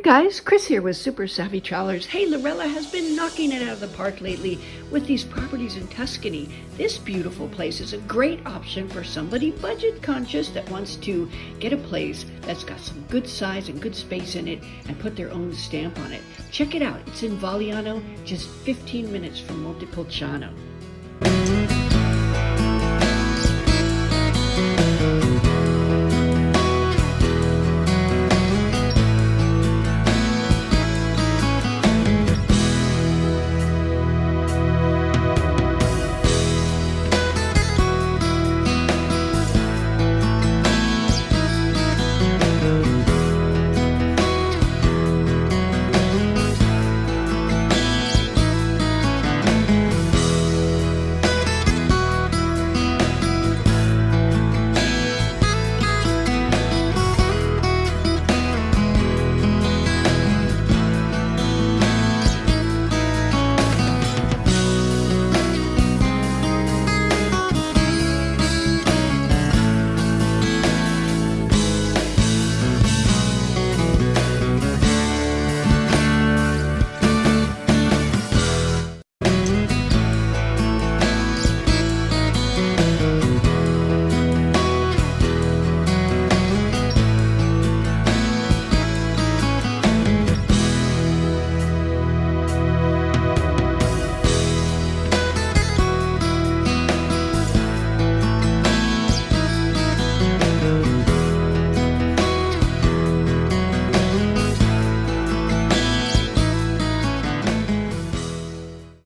guys, Chris here with Super Savvy Travelers. Hey, Lorella has been knocking it out of the park lately with these properties in Tuscany. This beautiful place is a great option for somebody budget conscious that wants to get a place that's got some good size and good space in it and put their own stamp on it. Check it out. It's in Valiano, just 15 minutes from Montepulciano.